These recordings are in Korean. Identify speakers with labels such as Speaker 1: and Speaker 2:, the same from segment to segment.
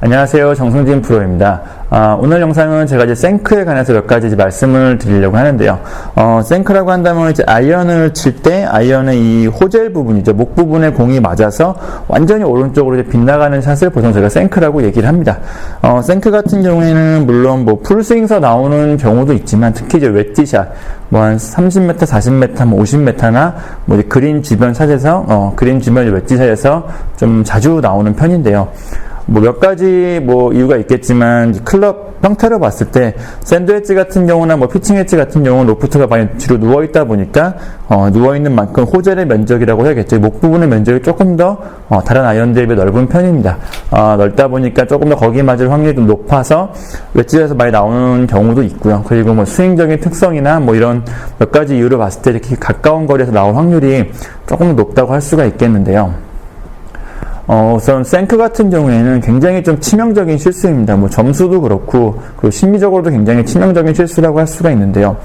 Speaker 1: 안녕하세요. 정승진 프로입니다. 오늘 영상은 제가 이제 생크에 관해서 몇 가지 이제 말씀을 드리려고 하는데요. 생크라고 한다면 이제 아이언을 칠 때 아이언의 이 호젤 부분이죠. 목 부분에 공이 맞아서 완전히 오른쪽으로 이제 빗나가는 샷을 보통 제가 생크라고 얘기를 합니다. 생크 같은 경우에는 물론 뭐 풀스윙서 나오는 경우도 있지만 특히 이제 웨지샷, 뭐 한 30m, 40m, 뭐 50m나 뭐 그린 주변 샷에서 그린 주변 웨지샷에서 좀 자주 나오는 편인데요. 뭐 몇 가지 뭐 이유가 있겠지만 클럽 형태로 봤을 때 샌드 웨지 같은 경우나 뭐 피칭 웨지 같은 경우는 로프트가 많이 뒤로 누워 있다 보니까 누워 있는 만큼 호젤의 면적이라고 해야겠죠. 목 부분의 면적이 조금 더 다른 아이언들에 비해 넓은 편입니다. 넓다 보니까 조금 더 거기에 맞을 확률이 좀 높아서 웨지에서 많이 나오는 경우도 있고요. 그리고 뭐 스윙적인 특성이나 뭐 이런 몇 가지 이유로 봤을 때 이렇게 가까운 거리에서 나올 확률이 조금 더 높다고 할 수가 있겠는데요. 우선 생크 같은 경우에는 굉장히 좀 치명적인 실수입니다. 뭐 점수도 그렇고, 그리고 심리적으로도 굉장히 치명적인 실수라고 할 수가 있는데요.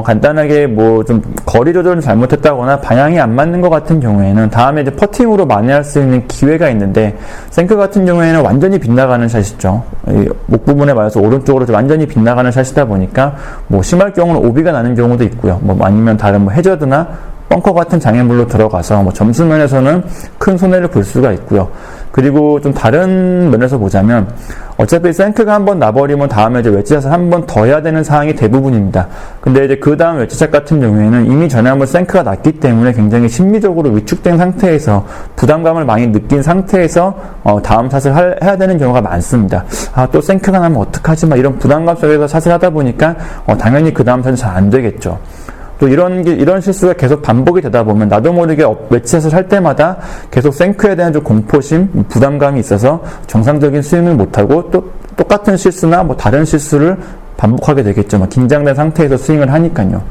Speaker 1: 간단하게 뭐 좀 거리 조절을 잘못했다거나 방향이 안 맞는 것 같은 경우에는 다음에 이제 퍼팅으로 만회할 수 있는 기회가 있는데, 생크 같은 경우에는 완전히 빗나가는 샷이죠. 목 부분에 맞아서 오른쪽으로 완전히 빗나가는 샷이다 보니까 뭐 심할 경우는 오비가 나는 경우도 있고요. 뭐 아니면 다른 뭐 해저드나 벙커 같은 장애물로 들어가서 뭐 점수 면에서는 큰 손해를 볼 수가 있고요. 그리고 좀 다른 면에서 보자면 어차피 생크가 한번 나버리면 다음에 이제 웨지샷을 한 번 더 해야 되는 상황이 대부분입니다. 근데 이제 그 다음 웨지샷 같은 경우에는 이미 전에 한번 생크가 났기 때문에 굉장히 심리적으로 위축된 상태에서 부담감을 많이 느낀 상태에서 다음 샷을 해야 되는 경우가 많습니다. 또 생크가 나면 어떡하지? 막 이런 부담감 속에서 샷을 하다 보니까 당연히 그 다음 샷은 잘 안 되겠죠. 또 이런 실수가 계속 반복이 되다 보면 나도 모르게 웨지샷을 할 때마다 계속 생크에 대한 좀 공포심, 부담감이 있어서 정상적인 스윙을 못하고 또 똑같은 실수나 뭐 다른 실수를 반복하게 되겠죠. 막 긴장된 상태에서 스윙을 하니까요.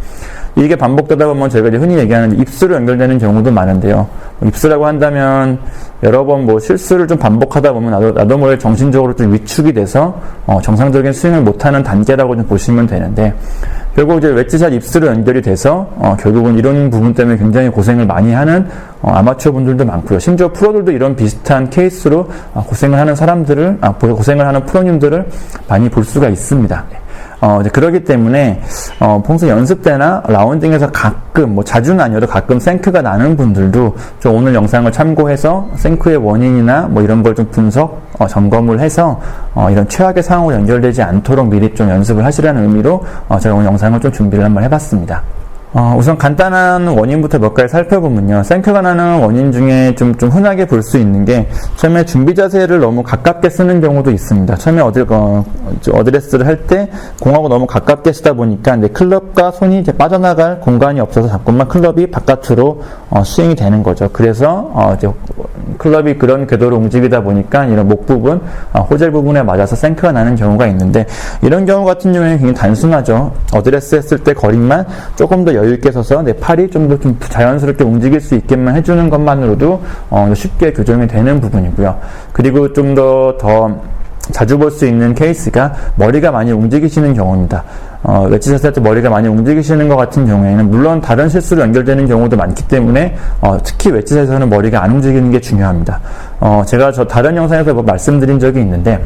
Speaker 1: 이게 반복되다 보면 저희가 이제 흔히 얘기하는 입수로 연결되는 경우도 많은데요. 입수라고 한다면 여러 번 뭐 실수를 좀 반복하다 보면 나도 모르게 정신적으로 좀 위축이 돼서 정상적인 스윙을 못하는 단계라고 좀 보시면 되는데, 결국 이제 웨지샷 입수로 연결이 돼서 결국은 이런 부분 때문에 굉장히 고생을 많이 하는 아마추어 분들도 많고요. 심지어 프로들도 이런 비슷한 케이스로 고생을 하는 고생을 하는 프로님들을 많이 볼 수가 있습니다. 그러기 때문에 평소 연습 때나 라운딩에서 가끔, 뭐 자주는 아니어도 가끔 생크가 나는 분들도 좀 오늘 영상을 참고해서 생크의 원인이나 뭐 이런 걸 좀 점검을 해서 이런 최악의 상황으로 연결되지 않도록 미리 좀 연습을 하시라는 의미로 제가 오늘 영상을 좀 준비를 한번 해봤습니다. 우선 간단한 원인부터 몇 가지 살펴보면요. 생크가 나는 원인 중에 좀 흔하게 볼 수 있는 게, 처음에 준비 자세를 너무 가깝게 쓰는 경우도 있습니다. 처음에 어드레스를 할 때 공하고 너무 가깝게 쓰다 보니까 이제 클럽과 손이 이제 빠져나갈 공간이 없어서 자꾸만 클럽이 바깥으로 스윙이 되는 거죠. 그래서 이제 클럽이 그런 궤도로 움직이다 보니까 이런 목 부분, 호젤 부분에 맞아서 생크가 나는 경우가 있는데, 이런 경우 같은 경우에는 굉장히 단순하죠. 어드레스 했을 때 거리만 조금 더 여유 있게 서서 내 팔이 좀 더 자연스럽게 움직일 수 있게만 해주는 것만으로도 쉽게 교정이 되는 부분이고요. 그리고 좀 더 자주 볼 수 있는 케이스가 머리가 많이 움직이시는 경우입니다. 웨지샷 할 때 머리가 많이 움직이시는 것 같은 경우에는 물론 다른 실수로 연결되는 경우도 많기 때문에 특히 웨지샷에서는 머리가 안 움직이는 게 중요합니다. 제가 다른 영상에서 말씀드린 적이 있는데,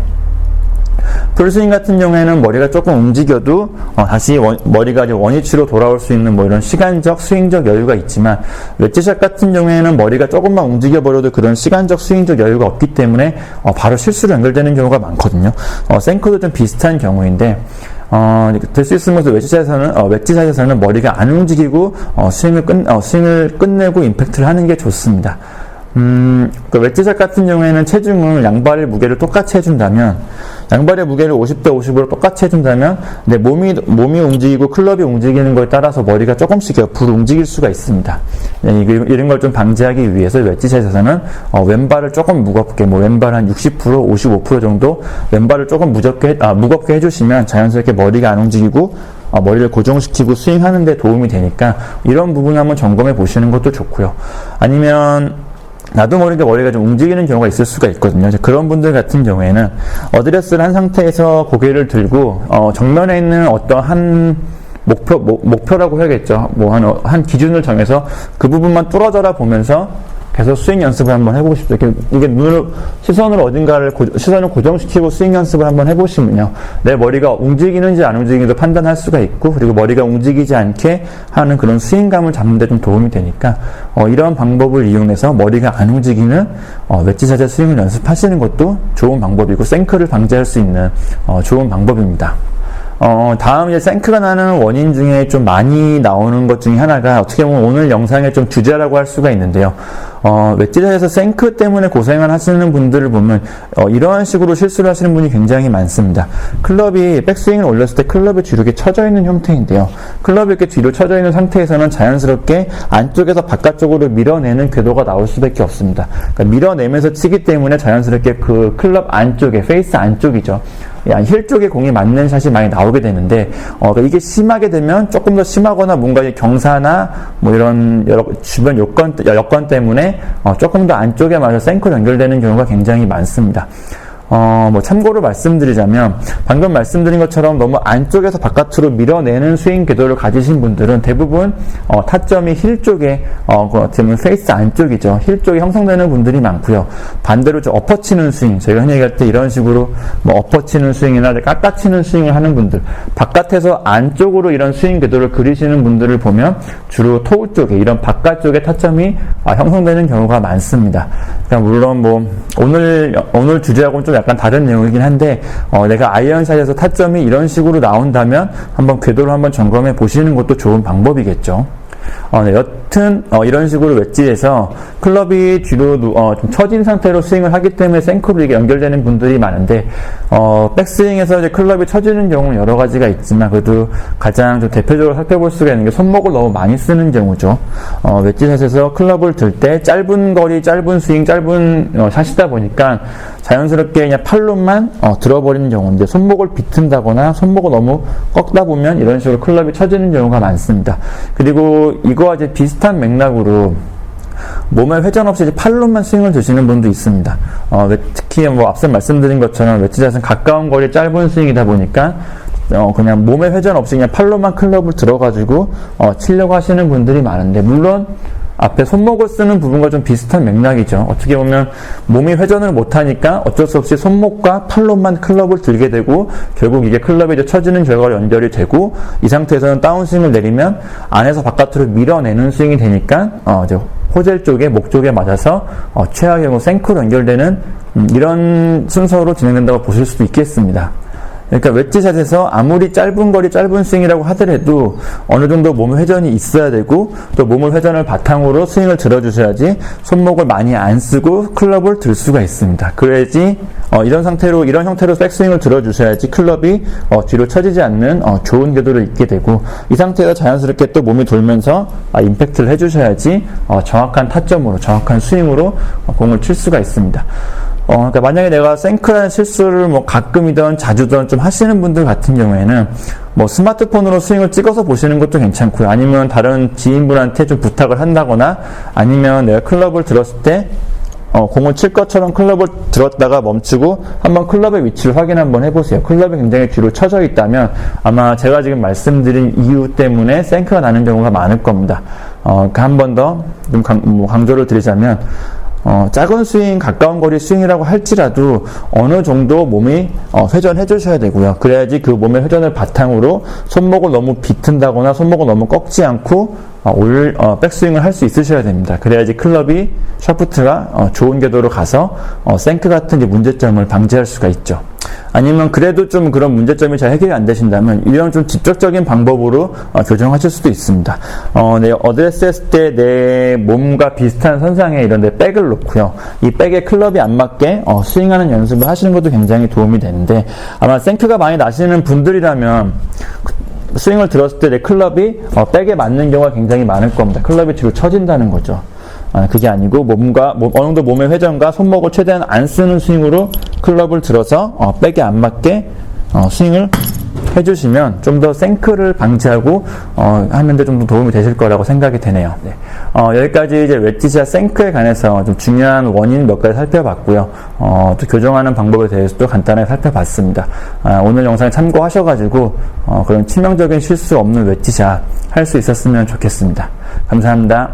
Speaker 1: 풀스윙 같은 경우에는 머리가 조금 움직여도 다시 머리가 원위치로 돌아올 수 있는 뭐 이런 시간적, 스윙적 여유가 있지만, 웨지샷 같은 경우에는 머리가 조금만 움직여버려도 그런 시간적, 스윙적 여유가 없기 때문에 바로 실수로 연결되는 경우가 많거든요. 생크도 좀 비슷한 경우인데, 될 수 있으면 웨지샷에서는 머리가 안 움직이고 스윙을 끝내고 임팩트를 하는 게 좋습니다. 웨지샷 같은 경우에는 체중을 양발의 무게를 똑같이 해준다면, 양발의 무게를 50대 50으로 똑같이 해준다면 내 몸이 움직이고 클럽이 움직이는 거에 따라서 머리가 조금씩 옆으로 움직일 수가 있습니다. 이런 걸 좀 방지하기 위해서 웨지샷에서는 왼발을 조금 무겁게, 뭐 왼발 한 60%, 55% 정도 왼발을 조금 무겁게 해주시면 자연스럽게 머리가 안 움직이고 머리를 고정시키고 스윙하는 데 도움이 되니까 이런 부분 한번 점검해 보시는 것도 좋고요. 아니면 나도 모르게 머리가 좀 움직이는 경우가 있을 수가 있거든요. 그런 분들 같은 경우에는 어드레스를 한 상태에서 고개를 들고 정면에 있는 어떤 한 목표라고 해야겠죠. 뭐 한 기준을 정해서 그 부분만 뚫어져라 보면서 계속 스윙 연습을 한번 해보고 싶다. 이게 시선을 고정시키고 스윙 연습을 한번 해보시면요. 내 머리가 움직이는지 안 움직이는지도 판단할 수가 있고, 그리고 머리가 움직이지 않게 하는 그런 스윙감을 잡는 데 좀 도움이 되니까, 이런 방법을 이용해서 머리가 안 움직이는, 웨지 자세 스윙을 연습하시는 것도 좋은 방법이고, 생크를 방지할 수 있는, 좋은 방법입니다. 다음 이제 생크가 나는 원인 중에 좀 많이 나오는 것 중에 하나가 어떻게 보면 오늘 영상의 좀 주제라고 할 수가 있는데요. 웨지에서 생크 때문에 고생을 하시는 분들을 보면 이러한 식으로 실수를 하시는 분이 굉장히 많습니다. 클럽이 백스윙을 올렸을 때 클럽이 뒤로 이렇게 쳐져 있는 형태인데요. 클럽이 이렇게 뒤로 쳐져 있는 상태에서는 자연스럽게 안쪽에서 바깥쪽으로 밀어내는 궤도가 나올 수밖에 없습니다. 그러니까 밀어내면서 치기 때문에 자연스럽게 그 클럽 안쪽에, 페이스 안쪽이죠. 힐 쪽에 공이 맞는 샷이 많이 나오게 되는데, 이게 심하게 되면 조금 더 심하거나 뭔가 경사나 뭐 이런 여러 주변 여건 때문에 조금 더 안쪽에 맞아 생크로 연결되는 경우가 굉장히 많습니다. 뭐 참고로 말씀드리자면 방금 말씀드린 것처럼 너무 안쪽에서 바깥으로 밀어내는 스윙 궤도를 가지신 분들은 대부분 타점이 힐 쪽에 어떻게 보면 페이스 안쪽이죠. 힐 쪽에 형성되는 분들이 많고요. 반대로 좀 엎어치는 스윙, 저희가 흔히 얘기할 때 이런 식으로 뭐 엎어치는 스윙이나 깎아치는 스윙을 하는 분들, 바깥에서 안쪽으로 이런 스윙 궤도를 그리시는 분들을 보면 주로 토우 쪽에 이런 바깥쪽에 타점이 형성되는 경우가 많습니다. 그러니까 물론 뭐 오늘 주제하고는 좀 약간 다른 내용이긴 한데, 내가 아이언샷에서 타점이 이런 식으로 나온다면 한번 궤도를 한번 점검해 보시는 것도 좋은 방법이겠죠. 네, 여튼 이런 식으로 웨지에서 클럽이 뒤로 좀 처진 상태로 스윙을 하기 때문에 생크로 이게 연결되는 분들이 많은데, 백스윙에서 이제 클럽이 처지는 경우는 여러 가지가 있지만 그래도 가장 좀 대표적으로 살펴볼 수가 있는 게 손목을 너무 많이 쓰는 경우죠. 웨지샷에서 클럽을 들 때 짧은 거리, 짧은 스윙, 짧은 샷이다 보니까 자연스럽게 그냥 팔로만 들어버리는 경우인데, 손목을 비튼다거나 손목을 너무 꺾다 보면 이런 식으로 클럽이 처지는 경우가 많습니다. 그리고 이거와 이제 비슷한 맥락으로 몸에 회전 없이 이제 팔로만 스윙을 드시는 분도 있습니다. 특히 뭐 앞서 말씀드린 것처럼 웨지샷은 가까운 거리 짧은 스윙이다 보니까 그냥 몸에 회전 없이 그냥 팔로만 클럽을 들어가지고 치려고 하시는 분들이 많은데, 물론 앞에 손목을 쓰는 부분과 좀 비슷한 맥락이죠. 어떻게 보면 몸이 회전을 못하니까 어쩔 수 없이 손목과 팔로만 클럽을 들게 되고, 결국 이게 클럽에 이제 처지는 결과로 연결이 되고, 이 상태에서는 다운스윙을 내리면 안에서 바깥으로 밀어내는 스윙이 되니까 이제 호젤 쪽에, 목 쪽에 맞아서 최악의 경우 생크로 연결되는 이런 순서로 진행된다고 보실 수도 있겠습니다. 그러니까 웨지샷에서 아무리 짧은 거리 짧은 스윙이라고 하더라도 어느 정도 몸 회전이 있어야 되고, 또 몸을 회전을 바탕으로 스윙을 들어주셔야지 손목을 많이 안 쓰고 클럽을 들 수가 있습니다. 그래야지 이런 형태로 백스윙을 들어주셔야지 클럽이 뒤로 처지지 않는 좋은 궤도를 잇게 되고, 이 상태에서 자연스럽게 또 몸이 돌면서 임팩트를 해주셔야지 정확한 타점으로, 정확한 스윙으로 공을 칠 수가 있습니다. 그러니까 만약에 내가 생크라는 실수를 뭐 가끔이든 자주든 좀 하시는 분들 같은 경우에는 뭐 스마트폰으로 스윙을 찍어서 보시는 것도 괜찮고요. 아니면 다른 지인분한테 좀 부탁을 한다거나, 아니면 내가 클럽을 들었을 때 공을 칠 것처럼 클럽을 들었다가 멈추고 한번 클럽의 위치를 확인 한번 해보세요. 클럽이 굉장히 뒤로 쳐져 있다면 아마 제가 지금 말씀드린 이유 때문에 생크가 나는 경우가 많을 겁니다. 그러니까 한 번 더 좀 강조를 드리자면, 작은 스윙, 가까운 거리 스윙이라고 할지라도 어느 정도 몸이 회전해 주셔야 되고요. 그래야지 그 몸의 회전을 바탕으로 손목을 너무 비튼다거나 손목을 너무 꺾지 않고 백스윙을 할 수 있으셔야 됩니다. 그래야지 클럽이, 샤프트가 좋은 궤도로 가서 생크 같은 이제 문제점을 방지할 수가 있죠. 아니면 그래도 좀 그런 문제점이 잘 해결이 안 되신다면 이런 좀 직접적인 방법으로 교정하실 수도 있습니다. 내 어드레스 했을 때 내 몸과 비슷한 선상에 이런 데 백을 놓고요. 이 백에 클럽이 안 맞게 스윙하는 연습을 하시는 것도 굉장히 도움이 되는데, 아마 생크가 많이 나시는 분들이라면 스윙을 들었을 때 내 클럽이 백에 맞는 경우가 굉장히 많을 겁니다. 클럽이 뒤로 처진다는 거죠. 그게 아니고 어느 정도 몸의 회전과 손목을 최대한 안 쓰는 스윙으로 클럽을 들어서 백에 안 맞게 스윙을 해주시면 좀 더 생크를 방지하고 하는데 좀 더 도움이 되실 거라고 생각이 되네요. 네. 여기까지 이제 웨지샷 생크에 관해서 좀 중요한 원인 몇 가지 살펴봤고요. 또 교정하는 방법에 대해서도 간단하게 살펴봤습니다. 오늘 영상 참고하셔가지고 그런 치명적인 실수 없는 웨지샷 할 수 있었으면 좋겠습니다. 감사합니다.